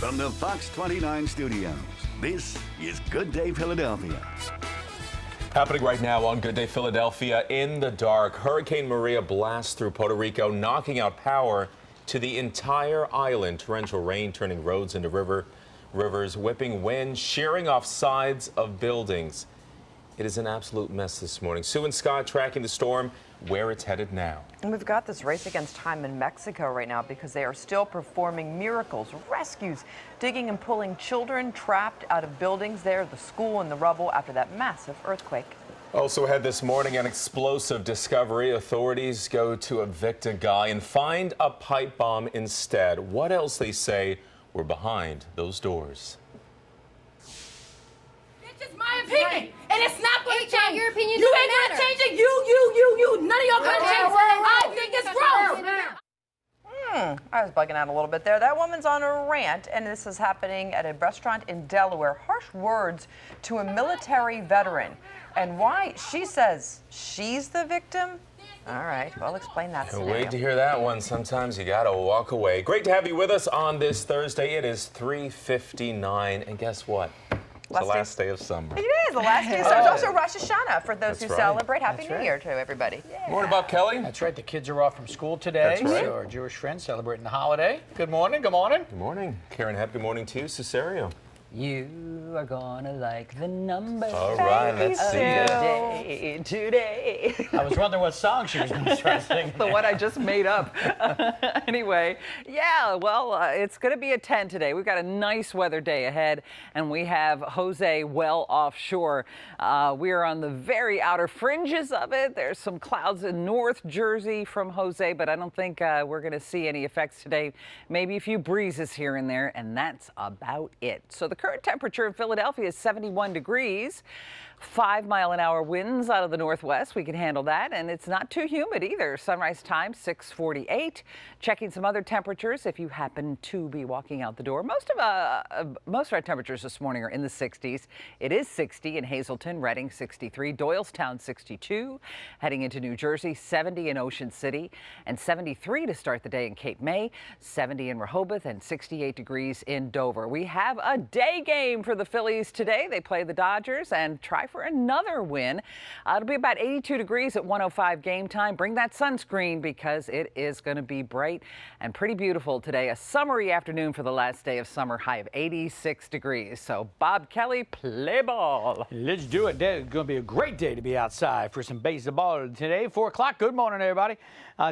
From the Fox 29 studios, this is Good Day Philadelphia. Happening right now on Good Day Philadelphia. In the dark, Hurricane Maria blasts through Puerto Rico, knocking out power to the entire island. Torrential rain turning roads into rivers, whipping wind, shearing off sides of buildings. It is an absolute mess this morning. Sue and Scott tracking the storm, where it's headed now. And we've got this race against time in Mexico right now because they are still performing miracles, rescues, digging and pulling children trapped out of buildings there, the school in the rubble after that massive earthquake. Also ahead this morning, an explosive discovery. Authorities go to evict a guy and find a pipe bomb instead. What else they say were behind those doors? It's my opinion, and it's not going to change. Your opinion You ain't going to change it. You. None of y'all going to change it. I think it's gross. I was bugging out a little bit there. That woman's on a rant, and this is happening at a restaurant in Delaware. Harsh words to a military veteran. And why? She says she's the victim? All right, well, explain that scenario. Wait to hear that one. Sometimes you gotta walk away. Great to have you with us on this Thursday. It is 3:59, and guess what? It's the last day of summer. It is the last day of summer. It's also Rosh Hashanah for those who celebrate. Happy New Year to everybody. Yeah. Morning, Bob Kelly. That's right. The kids are off from school today. That's right. So our Jewish friends celebrating the holiday. Good morning. Good morning. Good morning. Karen Hebb, good morning to you. Cesario. You are gonna like the number. All right, let's see it. Today. I was wondering what song she was going to start singing. The one I just made up. Anyway, yeah, well, it's going to be a 10 today. We've got a nice weather day ahead, and we have Jose well offshore. We are on the very outer fringes of it. There's some clouds in North Jersey from Jose, but I don't think we're going to see any effects today. Maybe a few breezes here and there, and that's about it. So the current temperature in Philadelphia is 71 degrees. 5-mile-an-hour winds out of the northwest. We can handle that, and it's not too humid either. Sunrise time 6:48. Checking some other temperatures if you happen to be walking out the door. Most of our temperatures this morning are in the 60s. It is 60 in Hazleton, Reading 63, Doylestown 62, heading into New Jersey 70 in Ocean City, and 73 to start the day in Cape May, 70 in Rehoboth, and 68 degrees in Dover. We have a day game for the Phillies today. They play the Dodgers and try for another win. It'll be about 82 degrees at 1:05 game time. Bring that sunscreen because it is going to be bright and pretty beautiful today. A summery afternoon for the last day of summer, high of 86 degrees. So Bob Kelly, play ball. Let's do it. It's going to be a great day to be outside for some baseball today. 4 o'clock. Good morning, everybody.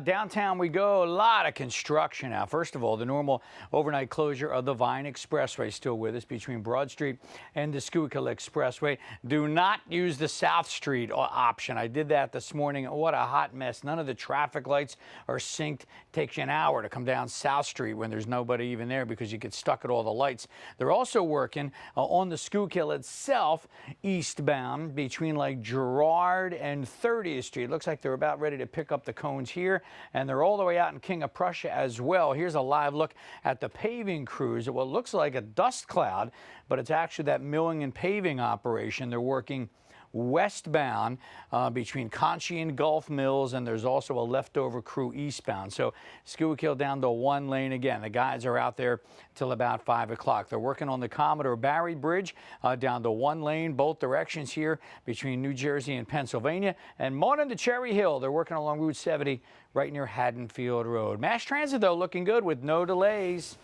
Downtown we go. A lot of construction now. First of all, the normal overnight closure of the Vine Expressway still with us between Broad Street and the Schuylkill Expressway. Do not use the South Street option. I did that this morning. What a hot mess. None of the traffic lights are synced. Takes you an hour to come down South Street when there's nobody even there because you get stuck at all the lights. They're also working on the Schuylkill itself, eastbound between like Girard and 30th Street. Looks like they're about ready to pick up the cones here, and they're all the way out in King of Prussia as well. Here's a live look at the paving crews at what looks like a dust cloud, but it's actually that milling and paving operation. They're working westbound between Conchie and Gulf Mills, and there's also a leftover crew eastbound. So Schuylkill down to 1 lane again. The guys are out there till about 5 o'clock. They're working on the Commodore Barry Bridge down to 1 lane, both directions here between New Jersey and Pennsylvania. And morning to Cherry Hill. They're working along Route 70 right near Haddonfield Road. Mass transit, though, looking good with no delays.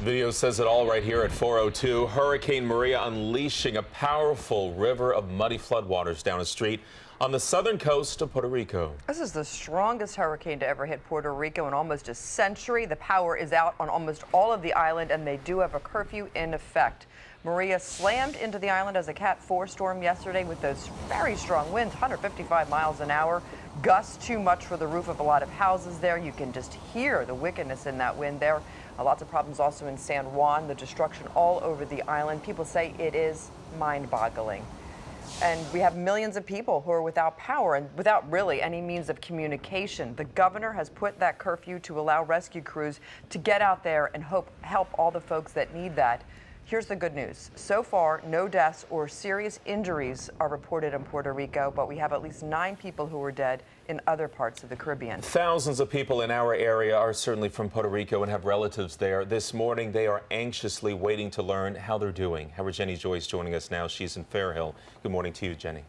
Video says it all right here at 4:02. Hurricane Maria unleashing a powerful river of muddy floodwaters down a street on the southern coast of Puerto Rico. This is the strongest hurricane to ever hit Puerto Rico in almost a century. The power is out on almost all of the island, and they do have a curfew in effect. Maria slammed into the island as a Cat 4 storm yesterday with those very strong winds, 155 miles an hour. Gusts too much for the roof of a lot of houses there. You can just hear the wickedness in that wind there. Lots of problems also in San Juan, the destruction all over the island. People say it is mind-boggling. And we have millions of people who are without power and without really any means of communication. The governor has put that curfew to allow rescue crews to get out there and help all the folks that need that. Here's the good news. So far, no deaths or serious injuries are reported in Puerto Rico, but we have at least 9 people who are dead in other parts of the Caribbean. Thousands of people in our area are certainly from Puerto Rico and have relatives there. This morning, they are anxiously waiting to learn how they're doing. Our Jenny Joyce joining us now. She's in Fairhill. Good morning to you, Jenny.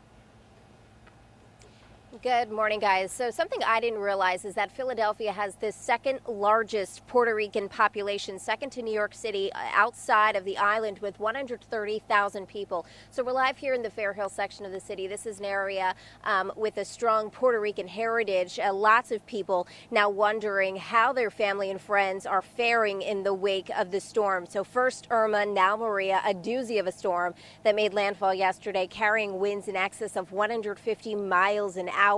Good morning, guys. So something I didn't realize is that Philadelphia has the second largest Puerto Rican population, second to New York City, outside of the island, with 130,000 people. So we're live here in the Fairhill section of the city. This is an area with a strong Puerto Rican heritage. Lots of people now wondering how their family and friends are faring in the wake of the storm. So first Irma, now Maria, a doozy of a storm that made landfall yesterday, carrying winds in excess of 150 miles an hour.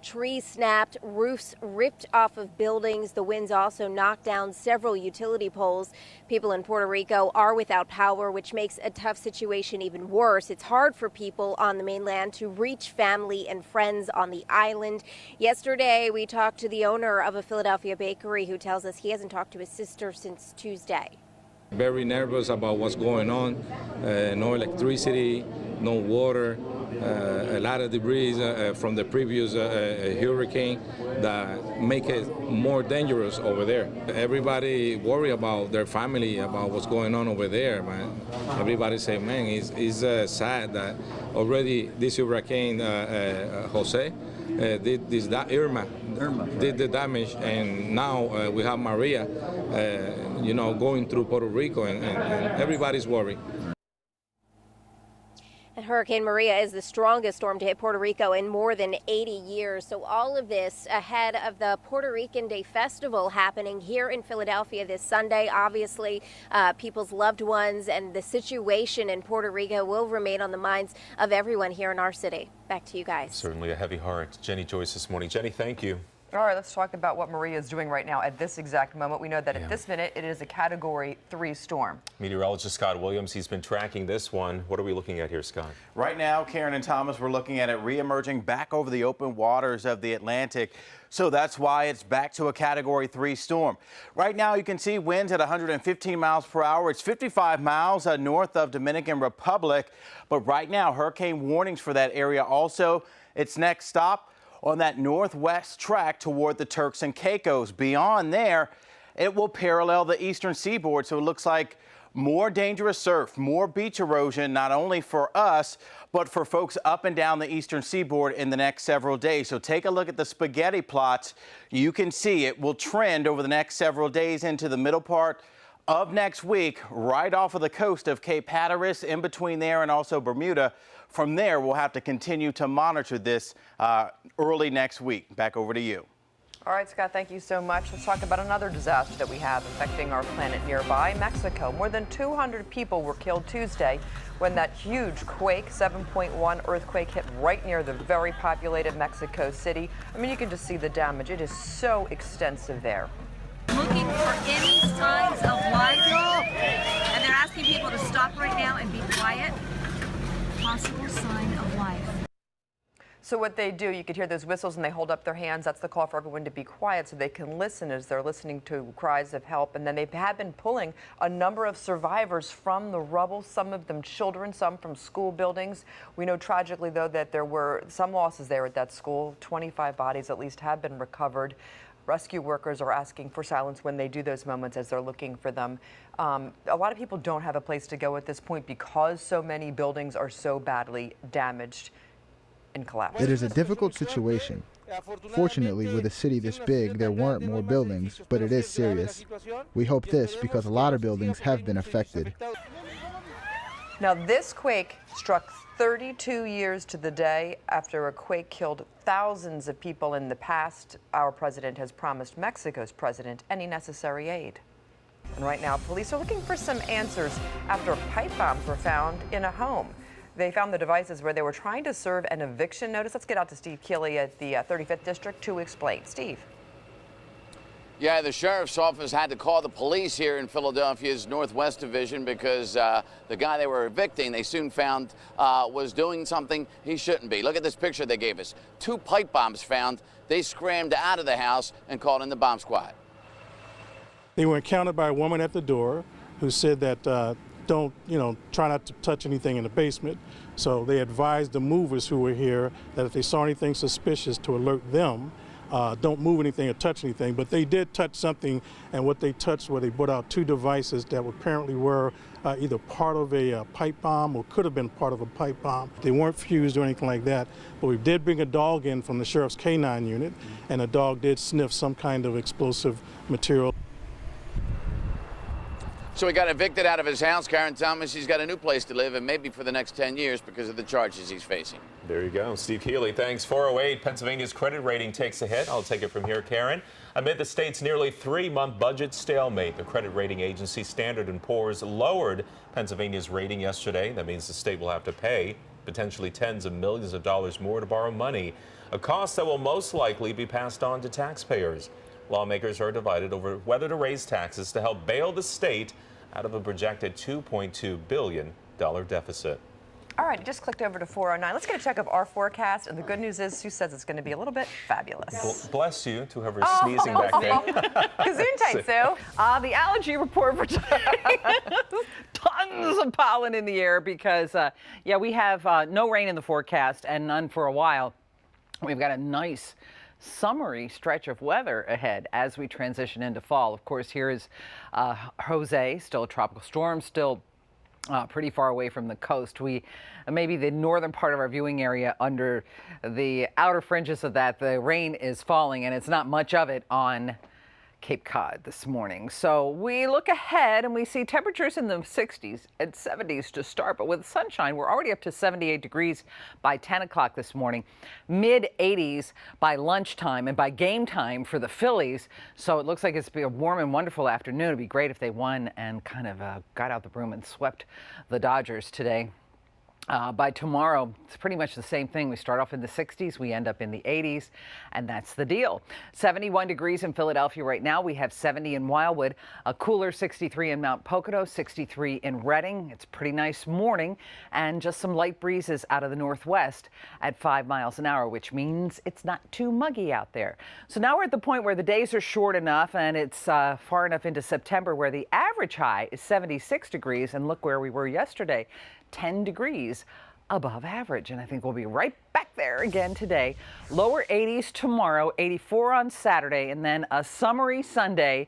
Trees snapped, roofs ripped off of buildings. The winds also knocked down several utility poles. People in Puerto Rico are without power, which makes a tough situation even worse. It's hard for people on the mainland to reach family and friends on the island. Yesterday, we talked to the owner of a Philadelphia bakery who tells us he hasn't talked to his sister since Tuesday. Very nervous about what's going on. No electricity, no water. A lot of debris from the previous hurricane that make it more dangerous over there. Everybody worry about their family, about what's going on over there, man. Everybody say, man, it's sad that already this hurricane, Jose, did this, that Irma did the damage, and now we have Maria, going through Puerto Rico, and everybody's worried. And Hurricane Maria is the strongest storm to hit Puerto Rico in more than 80 years. So all of this ahead of the Puerto Rican Day Festival happening here in Philadelphia this Sunday. Obviously, people's loved ones and the situation in Puerto Rico will remain on the minds of everyone here in our city. Back to you guys. Certainly a heavy heart. Jenny Joyce this morning. Jenny, thank you. All right, let's talk about what Maria is doing right now at this exact moment. We know that at this minute, it is a Category 3 storm. Meteorologist Scott Williams, he's been tracking this one. What are we looking at here, Scott? Right now, Karen and Thomas, we're looking at it re-emerging back over the open waters of the Atlantic. So that's why it's back to a Category 3 storm. Right now, you can see winds at 115 miles per hour. It's 55 miles north of Dominican Republic. But right now, hurricane warnings for that area also. Its next stop on that northwest track toward the Turks and Caicos. Beyond there, it will parallel the eastern seaboard, so it looks like more dangerous surf, more beach erosion, not only for us, but for folks up and down the eastern seaboard in the next several days. So take a look at the spaghetti plots. You can see it will trend over the next several days into the middle part of next week, right off of the coast of Cape Hatteras, in between there and also Bermuda. From there, we'll have to continue to monitor this early next week. Back over to you. All right, Scott, thank you so much. Let's talk about another disaster that we have affecting our planet nearby, Mexico. More than 200 people were killed Tuesday when that huge quake, 7.1 earthquake, hit right near the very populated Mexico City. I mean, you can just see the damage. It is so extensive there. Looking for any signs of life, and they're asking people to stop right now and be quiet. Possible sign of life. So what they do, you could hear those whistles and they hold up their hands. That's the call for everyone to be quiet so they can listen as they're listening to cries of help. And then they have been pulling a number of survivors from the rubble, some of them children, some from school buildings. We know tragically, though, that there were some losses there at that school. 25 bodies at least have been recovered. Rescue workers are asking for silence when they do those moments as they're looking for them. A lot of people don't have a place to go at this point because so many buildings are so badly damaged and collapsed. It is a difficult situation. Fortunately, with a city this big, there weren't more buildings, but it is serious. We hope this because a lot of buildings have been affected. Now, this quake struck 32 years to the day after a quake killed thousands of people in the past. Our president has promised Mexico's president any necessary aid. And right now, police are looking for some answers after pipe bombs were found in a home. They found the devices where they were trying to serve an eviction notice. Let's get out to Steve Keeley at the 35th District to explain. Steve. Yeah, the sheriff's office had to call the police here in Philadelphia's Northwest Division because the guy they were evicting, they soon found was doing something he shouldn't be. Look at this picture they gave us. 2 pipe bombs found. They scrammed out of the house and called in the bomb squad. They were encountered by a woman at the door who said that don't, try not to touch anything in the basement. So they advised the movers who were here that if they saw anything suspicious to alert them. Don't move anything or touch anything, but they did touch something, and what they touched were they brought out 2 devices that apparently were either part of a pipe bomb or could have been part of a pipe bomb. They weren't fused or anything like that, but we did bring a dog in from the Sheriff's K-9 unit, and the dog did sniff some kind of explosive material. So he got evicted out of his house, Karen Thomas. He's got a new place to live, and maybe for the next 10 years because of the charges he's facing. There you go. Steve Healy, thanks. 408, Pennsylvania's credit rating takes a hit. I'll take it from here, Karen. Amid the state's nearly 3-month budget stalemate, the credit rating agency Standard & Poor's lowered Pennsylvania's rating yesterday. That means the state will have to pay potentially tens of millions of dollars more to borrow money, a cost that will most likely be passed on to taxpayers. Lawmakers are divided over whether to raise taxes to help bail the state out of a projected $2.2 billion deficit. All right, just clicked over to 409. Let's get a check of our forecast. And the good news is Sue says it's going to be a little bit fabulous. Bless you to whoever's sneezing back there. Gesundheit, Sue. The allergy report for today. Tons of pollen in the air because, we have no rain in the forecast and none for a while. We've got a nice summery stretch of weather ahead as we transition into fall. Of course, here is Jose, still a tropical storm, still pretty far away from the coast. Maybe the northern part of our viewing area, under the outer fringes of that, the rain is falling, and it's not much of it on Cape Cod this morning. So we look ahead and we see temperatures in the 60s and 70s to start, but with sunshine, we're already up to 78 degrees by 10 o'clock this morning, mid 80s by lunchtime and by game time for the Phillies. So it looks like it's be a warm and wonderful afternoon. It'd be great if they won and kind of got out the broom and swept the Dodgers today. By tomorrow, it's pretty much the same thing. We start off in the 60s, we end up in the 80s, and that's the deal. 71 degrees in Philadelphia right now. We have 70 in Wildwood, a cooler 63 in Mount Pocono, 63 in Reading. It's a pretty nice morning, and just some light breezes out of the northwest at 5 miles an hour, which means it's not too muggy out there. So now we're at the point where the days are short enough, and it's far enough into September where the average high is 76 degrees, and look where we were yesterday. 10 degrees above average, and I think we'll be right back there again today. Lower 80s tomorrow, 84 on Saturday, and then a summery Sunday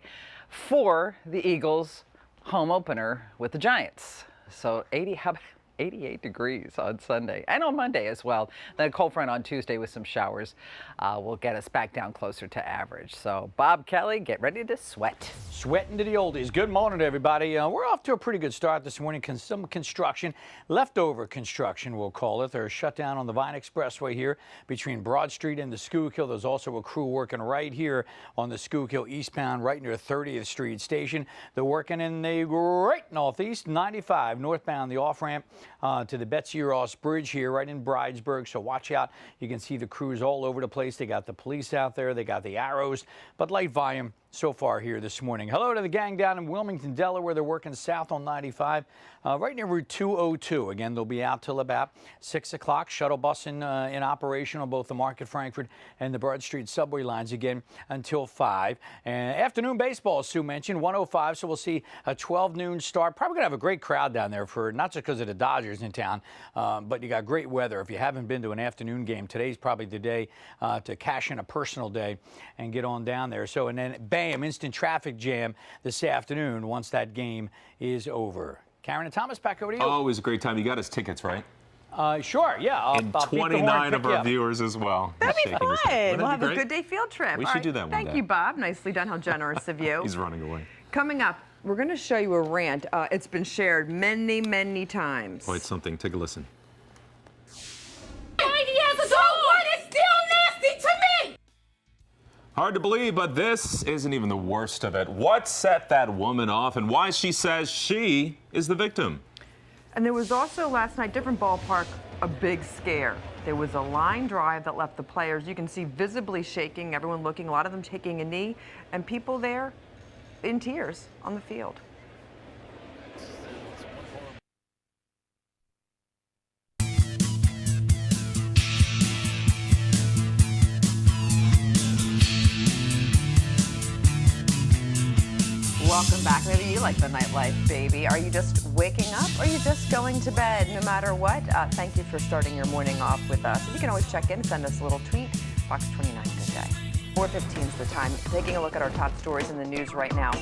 for the Eagles home opener with the Giants. So 88 degrees on Sunday and on Monday as well. Then a cold front on Tuesday with some showers will get us back down closer to average. So Bob Kelly, get ready to sweat. Sweating to the oldies. Good morning, everybody. We're off to a pretty good start this morning. Some construction, leftover construction, we'll call it. They're shut down on the Vine Expressway here between Broad Street and the Schuylkill. There's also a crew working right here on the Schuylkill eastbound, right near 30th Street Station. They're working in the great northeast, 95 northbound, the off-ramp to the Betsy Ross Bridge here right in Bridesburg. So watch out. You can see the crews all over the place. They got the police out there. They got the arrows, but light volume so far here this morning. Hello to the gang down in Wilmington, Delaware. They're working south on 95, right near Route 202. Again, they'll be out till about 6 o'clock. Shuttle bus in operation on both the Market Frankford and the Broad Street subway lines again until 5. And afternoon baseball, as Sue mentioned, 1:05. So we'll see a 12 noon start. Probably going to have a great crowd down there for not just because of the Dodgers in town, but you got great weather. If you haven't been to an afternoon game, today's probably the day to cash in a personal day and get on down there. So, and then bam, instant traffic jam this afternoon once that game is over. Karen and Thomas, back over to you. Always a great time. You got us tickets, right? Sure, yeah. I'll 29 of our viewers as well. That'd be fun. We'll have a good day field trip. We should do that one day. Thank you, Bob. Nicely done. How generous of you. He's running away. Coming up, we're going to show you a rant. It's been shared many, many times. Oh, it's something. Take a listen. He has a dog. What is still nasty to me? Hard to believe, but this isn't even the worst of it. What set that woman off and why she says she is the victim? And there was also last night, different ballpark, a big scare. There was a line drive that left the players, you can see, visibly shaking, everyone looking, a lot of them taking a knee, and people there in tears on the field. Welcome back. Maybe you like the nightlife, baby. Are you just waking up or are you just going to bed no matter what? Thank you for starting your morning off with us. You can always check in, send us a little tweet. Fox 29, good day. 4:15 is the time. Taking a look at our top stories in the news right now.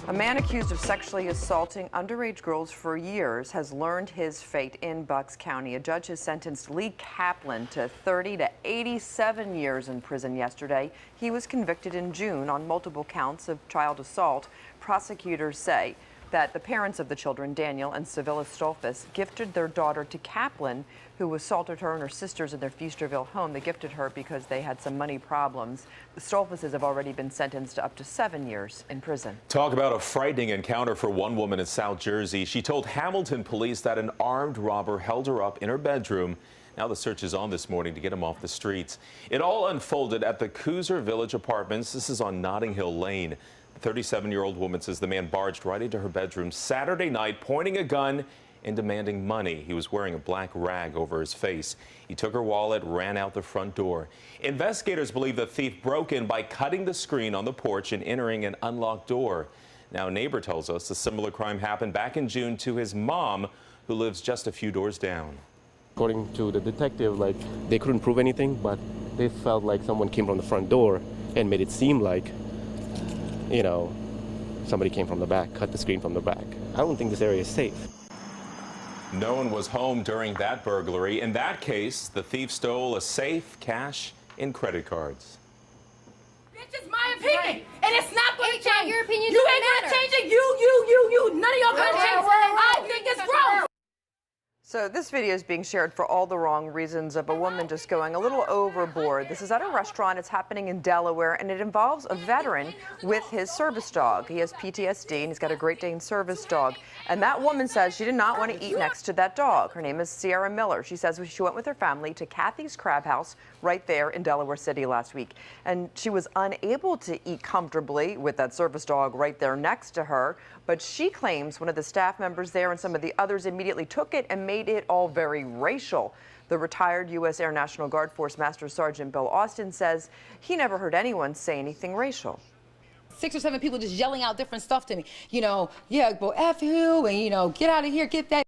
A man accused of sexually assaulting underage girls for years has learned his fate in Bucks County. A judge has sentenced Lee Kaplan to 30 to 87 years in prison yesterday. He was convicted in June on multiple counts of child assault. Prosecutors say that the parents of the children, Daniel and Sevilla Stolfus, gifted their daughter to Kaplan, who assaulted her and her sisters in their Feasterville home. They gifted her because they had some money problems. The Stolfuses have already been sentenced to up to 7 years in prison. Talk about a frightening encounter for one woman in South Jersey. She told Hamilton police that an armed robber held her up in her bedroom. Now the search is on this morning to get him off the streets. It all unfolded at the Cooser Village Apartments. This is on Notting Hill Lane. The 37-year-old woman says the man barged right into her bedroom Saturday night, pointing a gun and demanding money. He was wearing a black rag over his face. He took her wallet, ran out the front door. Investigators believe the thief broke in by cutting the screen on the porch and entering an unlocked door. Now, a neighbor tells us a similar crime happened back in June to his mom, who lives just a few doors down. According to the detective, they couldn't prove anything, but they felt like someone came from the front door and made it seem like, somebody came from the back, cut the screen from the back. I don't think this area is safe. No one was home during that burglary. In that case, the thief stole a safe, cash, and credit cards. It's my opinion, and it's not going to change. Your opinion you ain't going to change it. You. None of y'all going to change it. I think it's gross. So this video is being shared for all the wrong reasons of a woman just going a little overboard. This is at a restaurant. It's happening in Delaware, and it involves a veteran with his service dog. He has PTSD, and he's got a Great Dane service dog. And that woman says she did not want to eat next to that dog. Her name is Sierra Miller. She says she went with her family to Kathy's Crab House right there in Delaware City last week. And she was unable to eat comfortably with that service dog right there next to her. But she claims one of the staff members there and some of the others immediately took it and made it all very racial. The retired U.S. Air National Guard Force Master Sergeant Bill Austin says he never heard anyone say anything racial. 6 or 7 people just yelling out different stuff to me. Yeah, well, F you, and, get out of here, get that.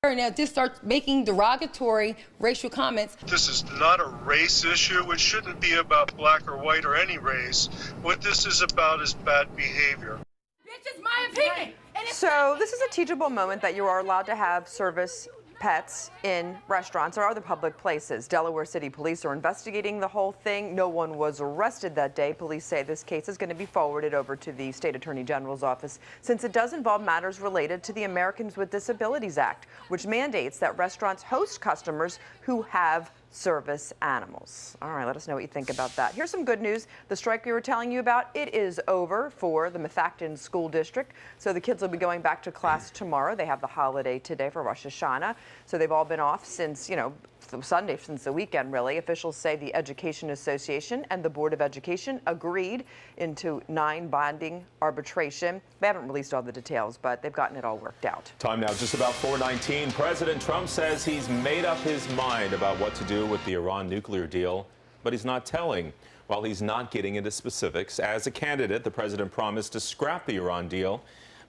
And now just start making derogatory racial comments. This is not a race issue. It shouldn't be about black or white or any race. What this is about is bad behavior. This is my opinion. So this is a teachable moment that you are allowed to have service pets in restaurants or other public places. Delaware City Police are investigating the whole thing. No one was arrested that day. Police say this case is going to be forwarded over to the State Attorney General's office since it does involve matters related to the Americans with Disabilities Act, which mandates that restaurants host customers who have service animals. All right, let us know what you think about that. Here's some good news. The strike we were telling you about, it is over for the Methacton School District. So the kids will be going back to class tomorrow. They have the holiday today for Rosh Hashanah. So they've all been off since, Sunday, since the weekend, really. Officials say the Education Association and the Board of Education agreed into 9 binding arbitration. They haven't released all the details, but they've gotten it all worked out. Time now, just about 4:19. President Trump says he's made up his mind about what to do with the Iran nuclear deal, but he's not telling. While he's not getting into specifics, as a candidate, the president promised to scrap the Iran deal,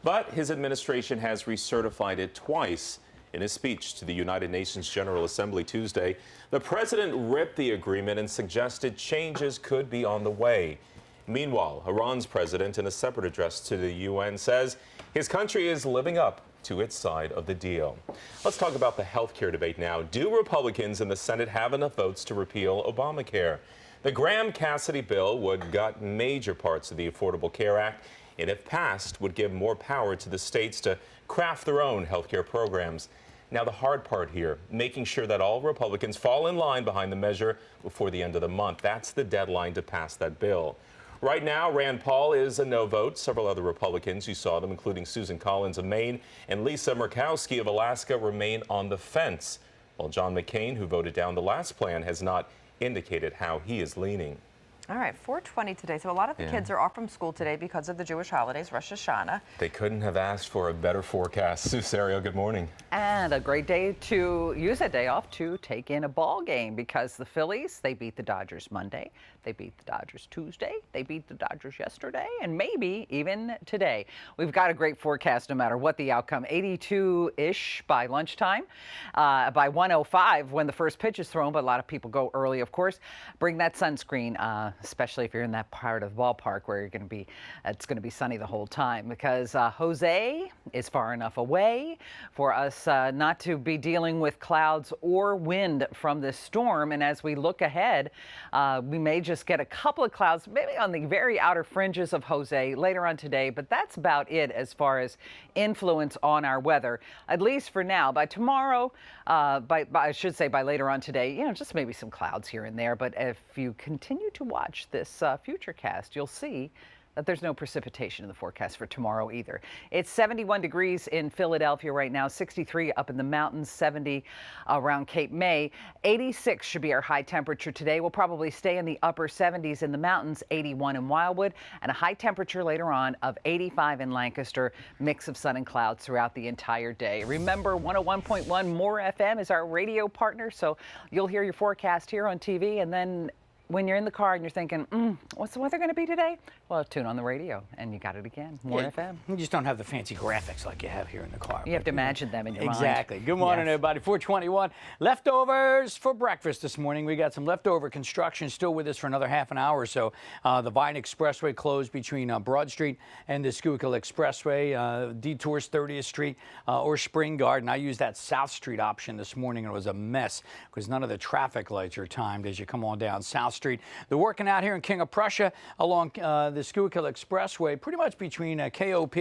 but his administration has recertified it twice. In his speech to the United Nations General Assembly Tuesday, the president ripped the agreement and suggested changes could be on the way. Meanwhile, Iran's president, in a separate address to the UN, says his country is living up to its side of the deal. Let's talk about the health care debate now. Do Republicans in the Senate have enough votes to repeal Obamacare? The Graham-Cassidy bill would gut major parts of the Affordable Care Act, and if passed, would give more power to the states to craft their own health care programs. Now, the hard part here, making sure that all Republicans fall in line behind the measure before the end of the month. That's the deadline to pass that bill. Right now, Rand Paul is a no vote. Several other Republicans, you saw them, including Susan Collins of Maine and Lisa Murkowski of Alaska, remain on the fence, while John McCain, who voted down the last plan, has not indicated how he is leaning. All right, 4:20 today. So a lot of the kids are off from school today because of the Jewish holidays, Rosh Hashanah. They couldn't have asked for a better forecast. Sue Serio, good morning. And a great day to use a day off to take in a ball game because the Phillies, they beat the Dodgers Monday. They beat the Dodgers Tuesday. They beat the Dodgers yesterday and maybe even today. We've got a great forecast no matter what the outcome. 82-ish by lunchtime, by 1:05 when the first pitch is thrown, but a lot of people go early, of course. Bring that sunscreen, especially if you're in that part of the ballpark where you're going to be, it's going to be sunny the whole time because Jose is far enough away for us not to be dealing with clouds or wind from this storm. And as we look ahead, we may just get a couple of clouds, maybe on the very outer fringes of Jose later on today, but that's about it as far as influence on our weather, at least for now. By tomorrow, I should say by later on today, just maybe some clouds here and there. But if you continue to watch this futurecast, you'll see that there's no precipitation in the forecast for tomorrow either. It's 71 degrees in Philadelphia right now, 63 up in the mountains, 70 around Cape May. 86 should be our high temperature today. We'll probably stay in the upper 70s in the mountains, 81 in Wildwood, and a high temperature later on of 85 in Lancaster. Mix of sun and clouds throughout the entire day. Remember, 101.1 More FM is our radio partner, so you'll hear your forecast here on TV, and then when you're in the car and you're thinking, what's the weather going to be today? Well, tune on the radio, and you got it again. More FM. You just don't have the fancy graphics like you have here in the car. You have to imagine them in your mind. Exactly. Good morning, everybody. 421. Leftovers for breakfast this morning. We got some leftover construction still with us for another half an hour or so. The Vine Expressway closed between Broad Street and the Schuylkill Expressway. Detours 30th Street or Spring Garden. I used that South Street option this morning, and it was a mess because none of the traffic lights are timed as you come on down South Street. They're working out here in King of Prussia along the Schuylkill Expressway, pretty much between KOP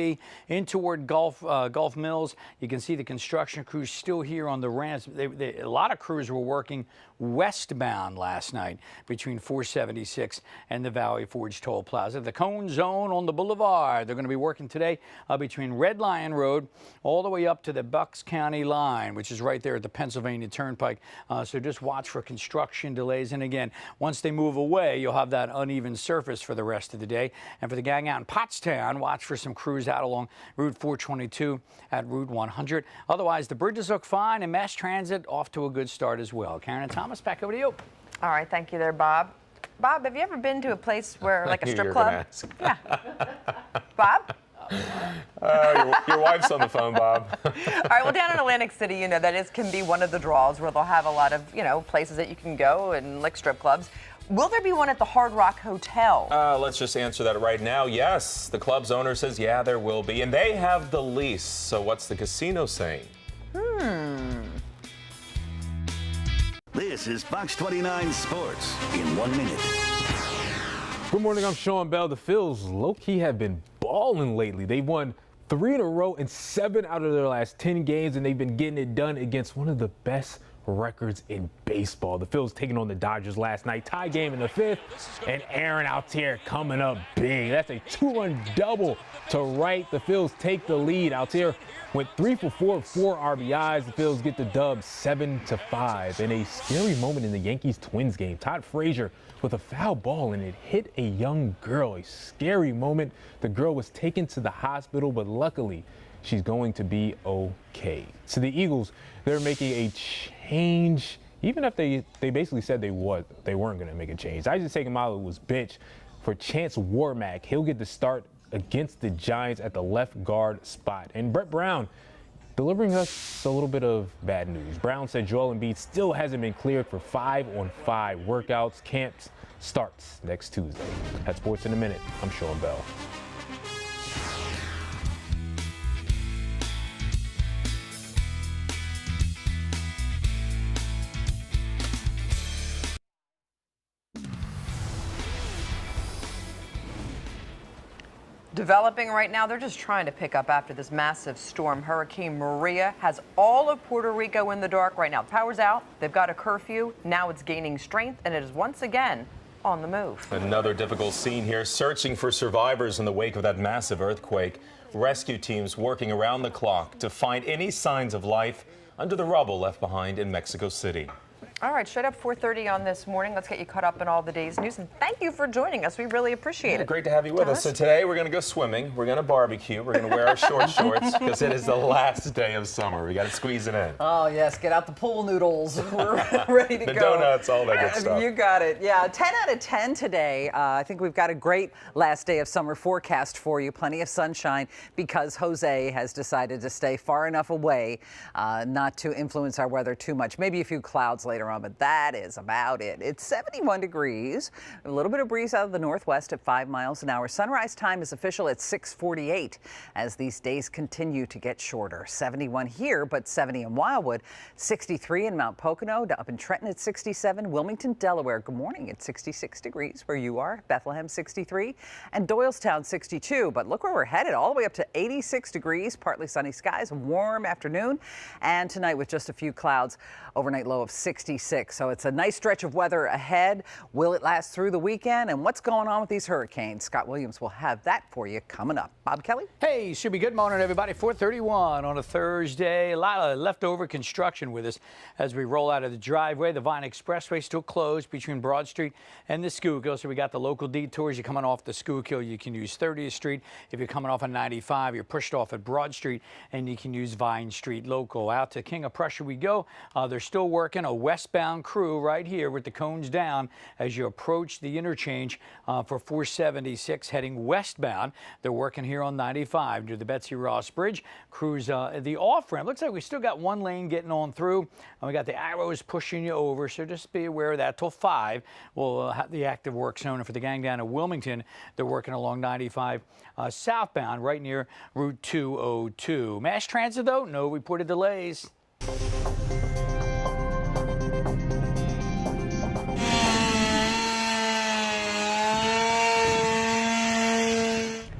in toward Gulf Mills. You can see the construction crews still here on the ramps. A lot of crews were working westbound last night between 476 and the Valley Forge Toll Plaza. The Cone Zone on the boulevard. They're going to be working today between Red Lion Road all the way up to the Bucks County line, which is right there at the Pennsylvania Turnpike. So just watch for construction delays. And again, once they move away, you'll have that uneven surface for the rest of the day. And for the gang out in Pottstown, watch for some crews out along Route 422 at Route 100. Otherwise, the bridges look fine and mass transit off to a good start as well. Karen and Thomas, back over to you. All right, thank you there, Bob. Bob, have you ever been to a place where, like a strip club? Yeah. Bob? Your wife's on the phone, Bob. All right, well, down in Atlantic City, that can be one of the draws where they'll have a lot of, places that you can go and like strip clubs. Will there be one at the Hard Rock Hotel? Let's just answer that right now. Yes, the club's owner says, yeah, there will be. And they have the lease. So what's the casino saying? This is Fox 29 Sports in 1 minute. Good morning, I'm Sean Bell. The Phils low-key have been balling lately. They've won 3 in a row in 7 out of their last 10 games, and they've been getting it done against one of the best records in baseball. The Phils taking on the Dodgers last night. Tie game in the 5th, and Aaron Altair coming up big. That's a 2-run double to right. The Phils take the lead. Altair went 3 for 4, 4 RBIs. The Phils get the dub 7-5. In a scary moment in the Yankees-Twins game, Todd Frazier with a foul ball, and it hit a young girl. A scary moment. The girl was taken to the hospital, but luckily she's going to be okay. So the Eagles, they're making a change, even if they basically said they weren't going to make a change. Isaac Seumalo was benched for Chance Warmack. He'll get the start against the Giants at the left guard spot. And Brett Brown delivering us a little bit of bad news. Brown said Joel Embiid still hasn't been cleared for 5-on-5 workouts. Camps starts next Tuesday. That's Sports in a Minute. I'm Sean Bell. Developing right now, they're just trying to pick up after this massive storm. Hurricane Maria has all of Puerto Rico in the dark right now. The power's out. They've got a curfew. Now it's gaining strength, and it is once again on the move. Another difficult scene here, searching for survivors in the wake of that massive earthquake. Rescue teams working around the clock to find any signs of life under the rubble left behind in Mexico City. All right, straight up 4:30 on this morning. Let's get you caught up in all the day's news. And thank you for joining us. We really appreciate it. Great to have you with us. So today we're going to go swimming. We're going to barbecue. We're going to wear our short shorts because it is the last day of summer. We got to squeeze it in. Oh, yes. Get out the pool noodles. We're ready to the go. donuts, all that good stuff. You got it. Yeah, 10 out of 10 today. I think we've got a great last day of summer forecast for you. Plenty of sunshine because Jose has decided to stay far enough away not to influence our weather too much. Maybe a few clouds later on, but that is about it. It's 71 degrees, a little bit of breeze out of the northwest at 5 miles an hour. Sunrise time is official at 6:48 as these days continue to get shorter. 71 here, but 70 in Wildwood, 63 in Mount Pocono, up in Trenton at 67, Wilmington, Delaware, good morning at 66 degrees where you are, Bethlehem 63, and Doylestown 62. But look where we're headed, all the way up to 86 degrees, partly sunny skies, warm afternoon, and tonight with just a few clouds, overnight low of 66. So it's a nice stretch of weather ahead. Will it last through the weekend? And what's going on with these hurricanes? Scott Williams will have that for you coming up. Bob Kelly? Hey, should be good morning, everybody. 4:31 on a Thursday. A lot of leftover construction with us as we roll out of the driveway. The Vine Expressway still closed between Broad Street and the Schuylkill. So we got the local detours. You're coming off the Schuylkill, you can use 30th Street. If you're coming off on 95, you're pushed off at Broad Street, and you can use Vine Street local. Out to King of Prussia we go. They're still working a westbound crew right here with the cones down as you approach the interchange for 476 heading westbound. They're working here on 95 near the Betsy Ross Bridge. Crews the off-ramp. Looks like we still got one lane getting on through, and we got the arrows pushing you over, so just be aware of that. Till 5, we'll have the active work zone. And for the gang down at Wilmington, they're working along 95 southbound right near Route 202. Mass transit, though, no reported delays.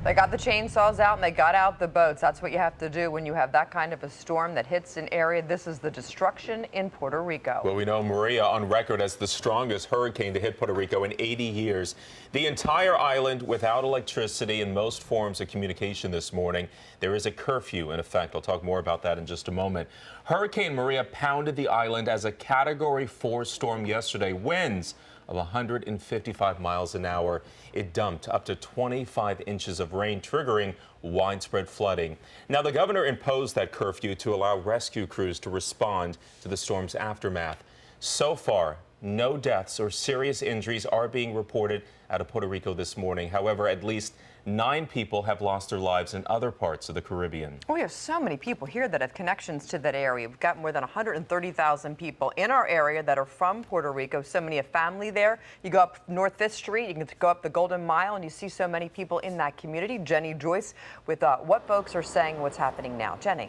They got the chainsaws out and they got out the boats. That's what you have to do when you have that kind of a storm that hits an area. This is the destruction in Puerto Rico. Well, we know Maria on record as the strongest hurricane to hit Puerto Rico in 80 years. The entire island without electricity and most forms of communication this morning. There is a curfew in effect. I'll talk more about that in just a moment. Hurricane Maria pounded the island as a Category 4 storm yesterday. Winds of 155 miles an hour. It dumped up to 25 inches of rain, triggering widespread flooding. Now, the governor imposed that curfew to allow rescue crews to respond to the storm's aftermath. So far, no deaths or serious injuries are being reported out of Puerto Rico this morning. However, at least 9 people have lost their lives in other parts of the Caribbean. We have so many people here that have connections to that area. We've got more than 130,000 people in our area that are from Puerto Rico. So many have family there. You go up North 5th Street, you can go up the Golden Mile, and you see so many people in that community. Jenny Joyce with what folks are saying, what's happening now. Jenny.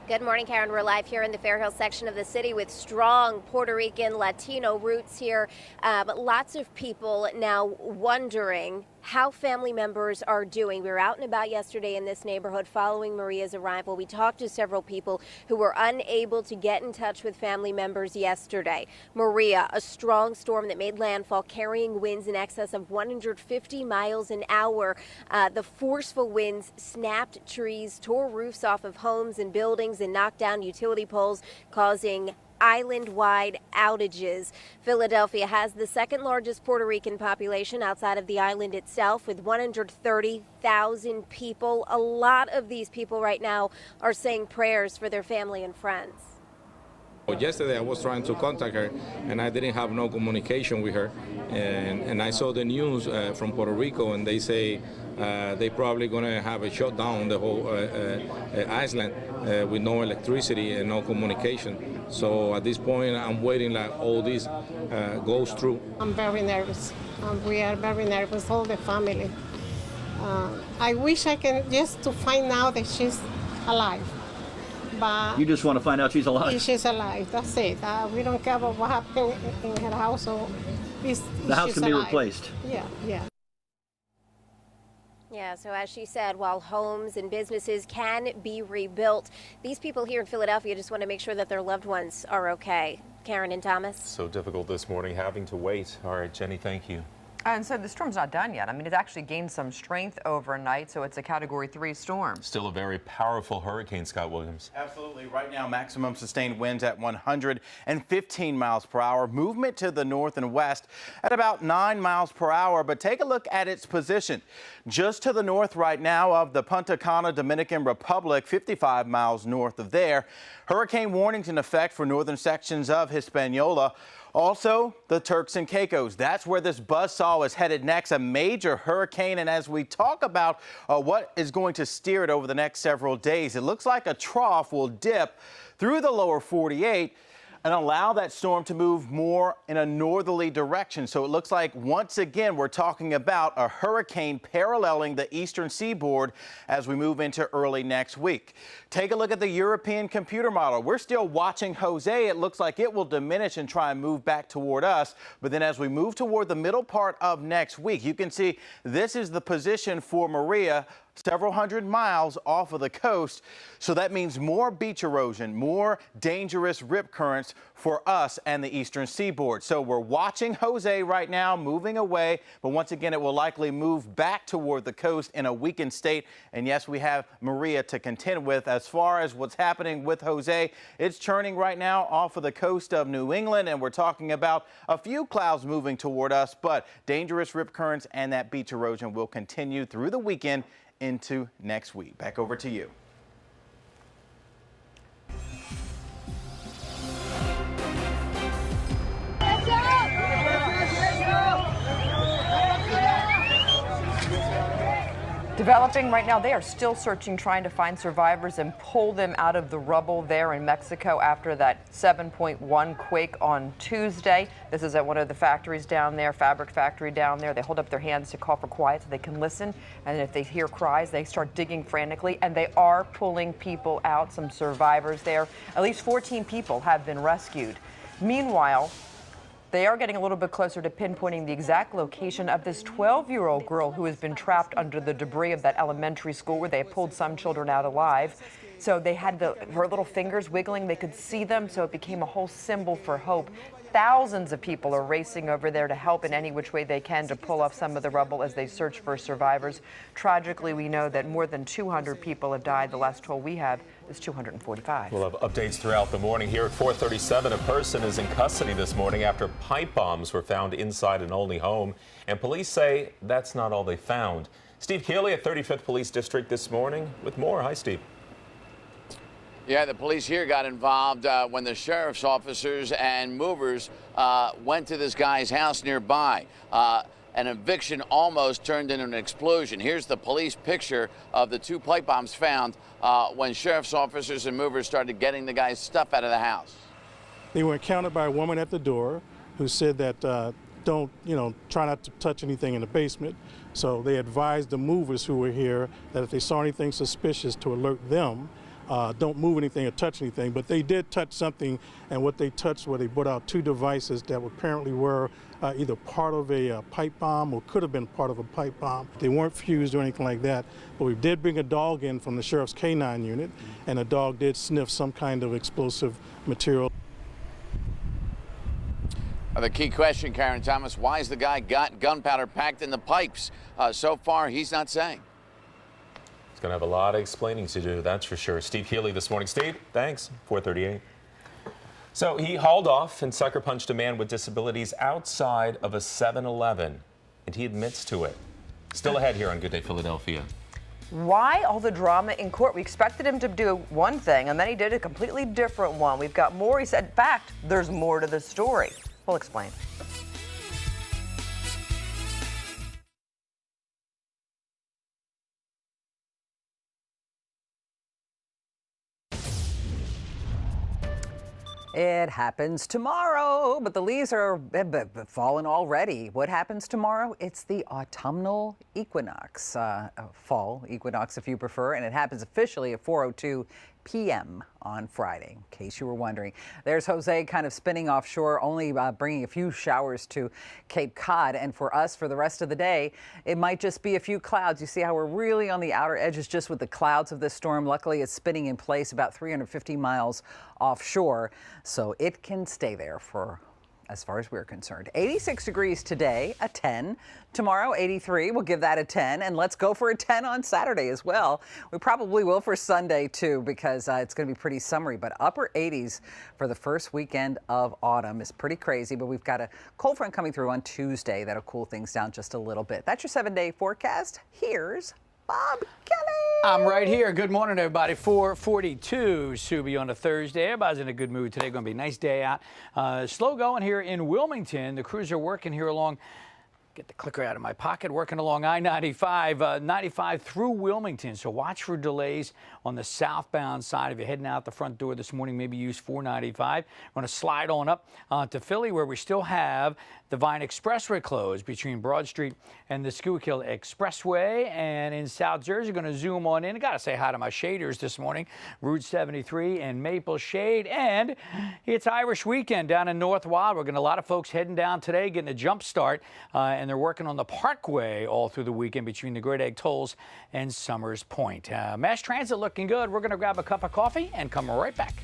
Good morning, Karen. We're live here in the Fair Hill section of the city with strong Puerto Rican Latino roots here. Lots of people now wondering how family members are doing. We were out and about yesterday in this neighborhood following Maria's arrival. We talked to several people who were unable to get in touch with family members yesterday. Maria, a strong storm that made landfall, carrying winds in excess of 150 miles an hour. The forceful winds snapped trees, tore roofs off of homes and buildings, and knocked down utility poles, causing island-wide outages. Philadelphia has the second largest Puerto Rican population outside of the island itself, with 130,000 people. A lot of these people right now are saying prayers for their family and friends. Yesterday I was trying to contact her and I didn't have no communication with her, and I saw the news from Puerto Rico, and they say they probably going to have a shutdown the whole island with no electricity and no communication. So at this point I'm waiting like all this goes through. I'm very nervous. We are very nervous, all the family. I wish I can just to find out that she's alive. But you just want to find out she's alive? She's alive, that's it. We don't care about what happened in her house. So the house can be replaced. Yeah, yeah. Yeah, so as she said, while homes and businesses can be rebuilt, these people here in Philadelphia just want to make sure that their loved ones are okay. Karen and Thomas. So difficult this morning having to wait. All right, Jenny, thank you. And so the storm's not done yet. I mean, it actually gained some strength overnight, so it's a Category 3 storm. Still a very powerful hurricane, Scott Williams. Absolutely. Right now, maximum sustained winds at 115 miles per hour. Movement to the north and west at about 9 miles per hour. But take a look at its position. Just to the north right now of the Punta Cana, Dominican Republic, 55 miles north of there. Hurricane warnings in effect for northern sections of Hispaniola. Also, the Turks and Caicos. That's where this buzzsaw is headed next, a major hurricane. And as we talk about what is going to steer it over the next several days, it looks like a trough will dip through the lower 48 and allow that storm to move more in a northerly direction. So it looks like once again we're talking about a hurricane paralleling the eastern seaboard as we move into early next week. Take a look at the European computer model. We're still watching Jose. It looks like it will diminish and try and move back toward us. But then as we move toward the middle part of next week, you can see this is the position for Maria, several hundred miles off of the coast. So that means more beach erosion, more dangerous rip currents for us and the eastern seaboard. So we're watching Jose right now moving away, but once again, it will likely move back toward the coast in a weakened state. And yes, we have Maria to contend with. As far as what's happening with Jose, it's churning right now off of the coast of New England, and we're talking about a few clouds moving toward us, but dangerous rip currents and that beach erosion will continue through the weekend into next week. Back over to you. Developing right now, they are still searching, trying to find survivors and pull them out of the rubble there in Mexico after that 7.1 quake on Tuesday. This is at one of the factories down there, fabric factory down there. They hold up their hands to call for quiet so they can listen. And if they hear cries, they start digging frantically. And they are pulling people out, some survivors there. At least 14 people have been rescued. Meanwhile, they are getting a little bit closer to pinpointing the exact location of this 12-year-old girl who has been trapped under the debris of that elementary school where they pulled some children out alive. So they had her little fingers wiggling. They could see them, so it became a whole symbol for hope. Thousands of people are racing over there to help in any which way they can to pull off some of the rubble as they search for survivors. Tragically, we know that more than 200 people have died. The last toll we have is 245. We'll have updates throughout the morning. Here at 4:37, a person is in custody this morning after pipe bombs were found inside an Olney home. And police say that's not all they found. Steve Keeley at 35th Police District this morning with more. Hi, Steve. Yeah, the police here got involved when the sheriff's officers and movers went to this guy's house nearby. An eviction almost turned into an explosion. Here's the police picture of the two pipe bombs found when sheriff's officers and movers started getting the guy's stuff out of the house. They were encountered by a woman at the door who said that try not to touch anything in the basement. So they advised the movers who were here that if they saw anything suspicious to alert them. Don't move anything or touch anything, but they did touch something, and what they touched were they brought out two devices that apparently were either part of a pipe bomb or could have been part of a pipe bomb. They weren't fused or anything like that, but we did bring a dog in from the sheriff's K9 unit, and the dog did sniff some kind of explosive material. The key question, Karen Thomas, why has the guy got gunpowder packed in the pipes? So far, he's not saying. Going to have a lot of explaining to do, that's for sure. Steve Healy this morning. Steve, thanks. 4:38. So he hauled off and sucker punched a man with disabilities outside of a 7-Eleven, and he admits to it. Still ahead here on Good Day Philadelphia. Why all the drama in court? We expected him to do one thing, and then he did a completely different one. We've got more. He said, in fact, there's more to the story. We'll explain. It happens tomorrow, but the leaves are falling already. What happens tomorrow? It's the autumnal equinox, fall equinox if you prefer, and it happens officially at 4:02 p.m. on Friday, in case you were wondering. There's Jose kind of spinning offshore, only bringing a few showers to Cape Cod. And for us, for the rest of the day, it might just be a few clouds. You see how we're really on the outer edges just with the clouds of this storm. Luckily, it's spinning in place about 350 miles offshore, so it can stay there for as far as we're concerned. 86 degrees today, a 10. Tomorrow, 83. We'll give that a 10. And let's go for a 10 on Saturday as well. We probably will for Sunday, too, because it's going to be pretty summery. But upper 80s for the first weekend of autumn is pretty crazy. But we've got a cold front coming through on Tuesday that'll cool things down just a little bit. That's your 7-day forecast. Here's Bob Kelly. I'm right here. Good morning, everybody. 4:42, Subi on a Thursday. Everybody's in a good mood today. Going to be a nice day out. Slow going here in Wilmington. The crews are working here along. Get the clicker out of my pocket, working along I-95, 95 through Wilmington. So watch for delays on the southbound side. If you're heading out the front door this morning, maybe use 495. We're going to slide on up to Philly, where we still have the Vine Expressway closed between Broad Street and the Schuylkill Expressway. And in South Jersey, going to zoom on in. I got to say hi to my shaders this morning. Route 73 and Maple Shade. And it's Irish weekend down in North Wild. We're getting a lot of folks heading down today, getting a jump start. And they're working on the Parkway all through the weekend between the Great Egg Tolls and Summers Point. Mass transit looking good. We're going to grab a cup of coffee and come right back.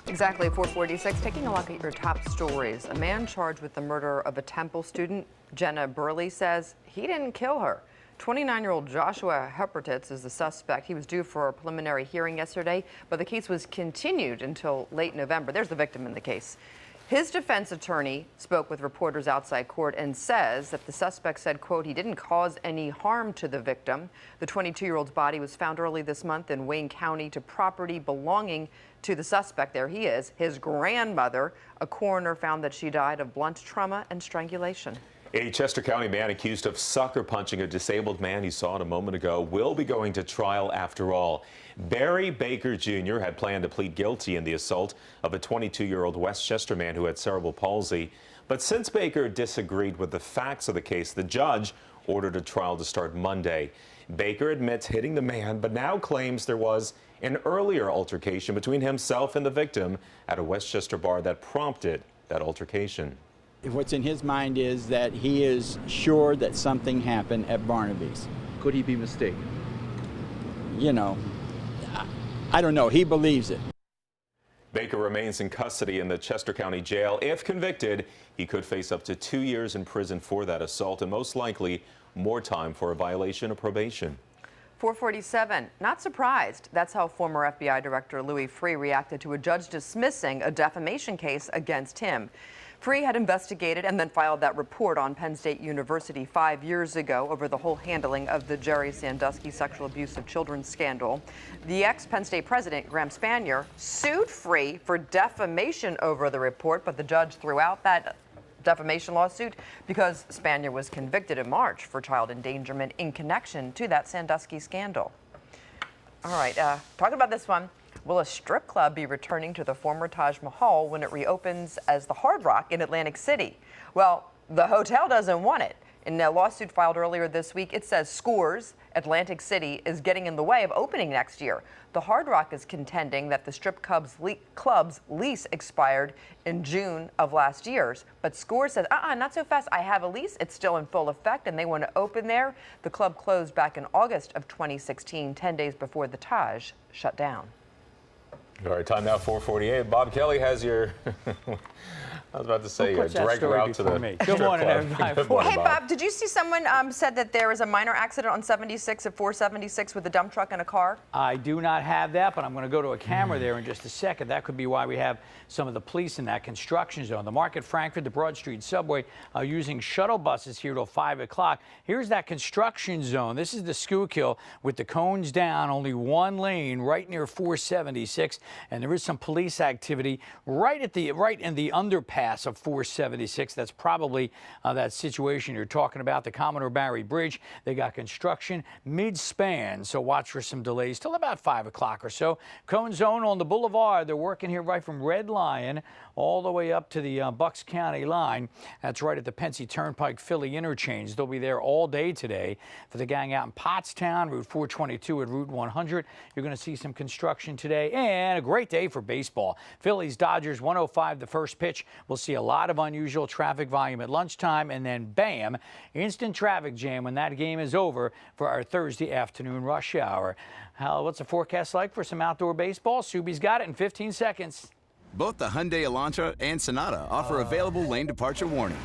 Exactly, 446. Taking a look at your top stories. A man charged with the murder of a Temple student, Jenna Burley, says he didn't kill her. 29-year-old Joshua Heppertitz is the suspect. He was due for a preliminary hearing yesterday, but the case was continued until late November. There's the victim in the case. His defense attorney spoke with reporters outside court and says that the suspect said, quote, he didn't cause any harm to the victim. The 22-year-old's body was found early this month in Wayne County to property belonging to the suspect. There he is, his grandmother. A coroner found that she died of blunt trauma and strangulation. A Chester County man accused of sucker punching a disabled man he saw a moment ago will be going to trial after all. Barry Baker Jr. had planned to plead guilty in the assault of a 22-year-old Westchester man who had cerebral palsy. But since Baker disagreed with the facts of the case, the judge ordered a trial to start Monday. Baker admits hitting the man, but now claims there was an earlier altercation between himself and the victim at a Westchester bar that prompted that altercation. What's in his mind is that he is sure that something happened at Barnaby's. Could he be mistaken? You know, I don't know. He believes it. Baker remains in custody in the Chester County Jail. If convicted, he could face up to 2 years in prison for that assault and most likely more time for a violation of probation. 447. Not surprised. That's how former FBI Director Louis Freeh reacted to a judge dismissing a defamation case against him. Freeh had investigated and then filed that report on Penn State University 5 years ago over the whole handling of the Jerry Sandusky sexual abuse of children scandal. The ex-Penn State president, Graham Spanier, sued Freeh for defamation over the report, but the judge threw out that defamation lawsuit because Spanier was convicted in March for child endangerment in connection to that Sandusky scandal. All right, talking about this one. Will a strip club be returning to the former Taj Mahal when it reopens as the Hard Rock in Atlantic City? Well, the hotel doesn't want it. In a lawsuit filed earlier this week, it says Scores, Atlantic City, is getting in the way of opening next year. The Hard Rock is contending that the strip club's lease expired in June of last year. But Scores says, not so fast. I have a lease. It's still in full effect, and they want to open there. The club closed back in August of 2016, 10 days before the Taj shut down. All right, time now 4:48. Bob Kelly has your, I was about to say, direct route to the Good morning, everybody. Good morning, Hey, Bob, did you see someone said that there was a minor accident on 76 at 476 with a dump truck and a car? I do not have that, but I'm going to go to a camera there in just a second. That could be why we have some of the police in that construction zone. The Market Frankford, the Broad Street subway are using shuttle buses here till 5 o'clock. Here's that construction zone. This is the Schuylkill with the cones down, only one lane right near 476. And there is some police activity right in the underpass of 476. That's probably that situation you're talking about, the Commodore Barry Bridge. They got construction mid-span, so watch for some delays till about 5 o'clock or so. Cone zone on the boulevard. They're working here right from Red Lion all the way up to the Bucks County line. That's right at the Pensy Turnpike Philly interchange. They'll be there all day today. For the gang out in Pottstown, Route 422 at Route 100, you're going to see some construction today. And a great day for baseball. Phillies Dodgers 105 the first pitch. We'll see a lot of unusual traffic volume at lunchtime, and then bam, instant traffic jam when that game is over for our Thursday afternoon rush hour. Hal, what's the forecast like for some outdoor baseball? Subi's got it in 15 seconds. Both the Hyundai Elantra and Sonata offer available lane departure warning,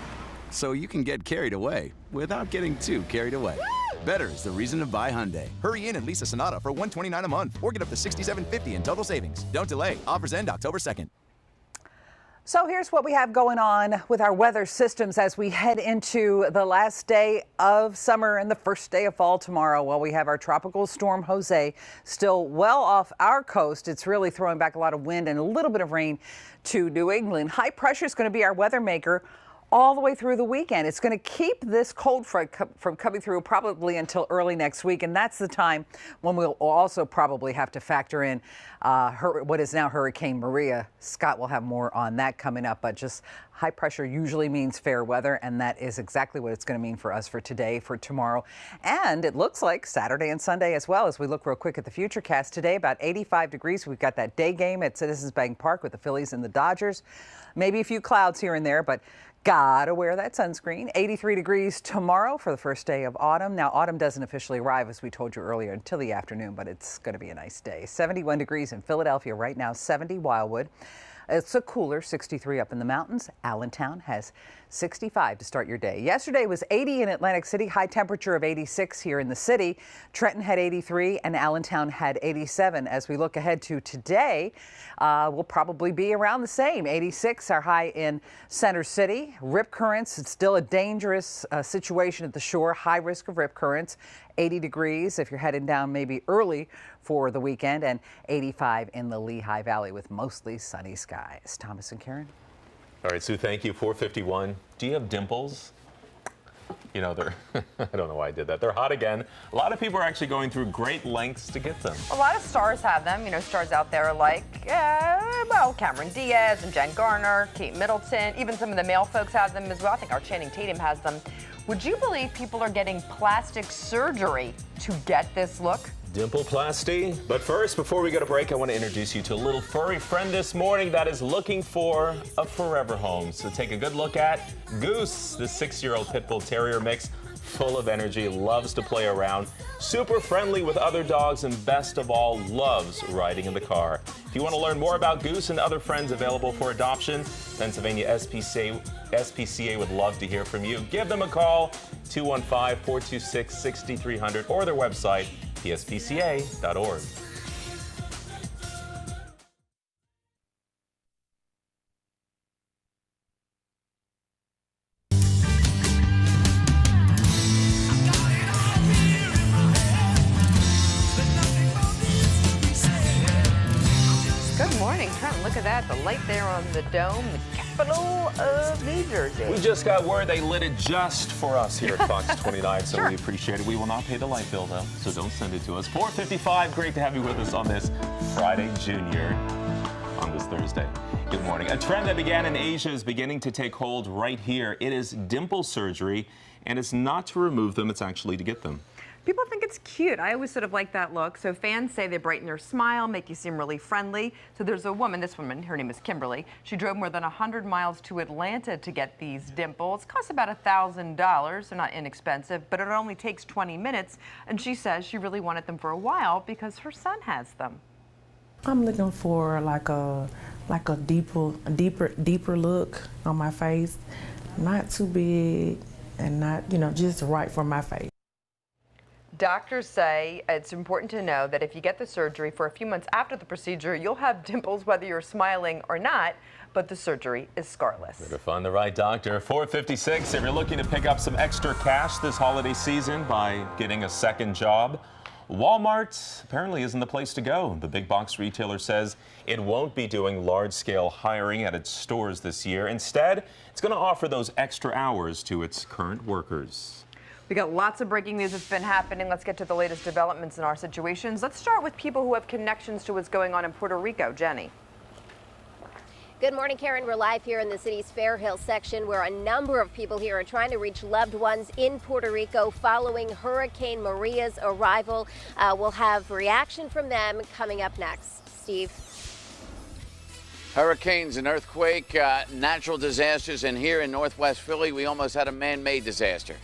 so you can get carried away without getting too carried away. Better is the reason to buy Hyundai. Hurry in and lease a Sonata for $129 a month or get up to $67.50 in total savings. Don't delay. Offers end October 2nd. So here's what we have going on with our weather systems as we head into the last day of summer and the first day of fall tomorrow. Well, we have our tropical storm Jose still well off our coast. It's really throwing back a lot of wind and a little bit of rain to New England. High pressure is going to be our weather maker all the way through the weekend. It's going to keep this cold front from coming through probably until early next week, and that's the time when we'll also probably have to factor in what is now Hurricane Maria. Scott will have more on that coming up, but just high pressure usually means fair weather, and that is exactly what it's going to mean for us for today, for tomorrow, and it looks like Saturday and Sunday as well. As we look real quick at the Futurecast today, about 85 degrees. We've got that day game at Citizens Bank Park with the Phillies and the Dodgers. Maybe a few clouds here and there, but gotta wear that sunscreen. 83 degrees tomorrow for the first day of autumn. Now, autumn doesn't officially arrive, as we told you earlier, until the afternoon, but it's going to be a nice day. 71 degrees in Philadelphia right now, 70 Wildwood. It's a cooler 63 up in the mountains. Allentown has 65 to start your day. Yesterday was 80 in Atlantic City, high temperature of 86 here in the city. Trenton had 83 and Allentown had 87. As we look ahead to today, we'll probably be around the same. 86, our high in Center City. Rip currents, it's still a dangerous situation at the shore, high risk of rip currents. 80 degrees if you're heading down maybe early for the weekend, and 85 in the Lehigh Valley with mostly sunny skies. Thomas and Karen. All right, Sue, thank you. 451. Do you have dimples? You know, they're, I don't know why I did that. They're hot again. A lot of people are actually going through great lengths to get them. A lot of stars have them. You know, stars out there like, well, Cameron Diaz and Jen Garner, Kate Middleton. Even some of the male folks have them as well. I think our Channing Tatum has them. Would you believe people are getting plastic surgery to get this look? Dimpleplasty. But first, before we go to break, I want to introduce you to a little furry friend this morning that is looking for a forever home. So take a good look at Goose, the 6-year-old pit bull terrier mix, full of energy, loves to play around, super friendly with other dogs, and best of all, loves riding in the car. If you want to learn more about Goose and other friends available for adoption, Pennsylvania SPCA would love to hear from you. Give them a call, 215-426-6300, or their website, pspca.org. Good morning, Trent. Look at that, the light there on the dome, the capital of New Jersey. We just got word they lit it just for us here at Fox 29, so we appreciate it. We will not pay the light bill, though, so don't send it to us. 4:55, great to have you with us on this Friday Junior, on this Thursday. Good morning. A trend that began in Asia is beginning to take hold right here. It is dimple surgery, and it's not to remove them, it's actually to get them. People think it's cute. I always sort of like that look. So fans say they brighten your smile, make you seem really friendly. So there's a woman, this woman, her name is Kimberly. She drove more than 100 miles to Atlanta to get these dimples. Costs about $1,000. They're not inexpensive, but it only takes 20 minutes. And she says she really wanted them for a while because her son has them. I'm looking for like a deeper look on my face. Not too big and not, just right for my face. Doctors say it's important to know that if you get the surgery for a few months after the procedure, you'll have dimples whether you're smiling or not, but the surgery is scarless. Better find the right doctor. 4:56, if you're looking to pick up some extra cash this holiday season by getting a second job, Walmart apparently isn't the place to go. The big box retailer says it won't be doing large-scale hiring at its stores this year. Instead, it's going to offer those extra hours to its current workers. We got lots of breaking news that's been happening. Let's get to the latest developments in our situations. Let's start with people who have connections to what's going on in Puerto Rico. Jenny. Good morning, Karen. We're live here in the city's Fair Hill section where a number of people here are trying to reach loved ones in Puerto Rico following Hurricane Maria's arrival. We'll have reaction from them coming up next. Steve. Hurricanes, an earthquake, natural disasters, and here in Northwest Philly, we almost had a man-made disaster.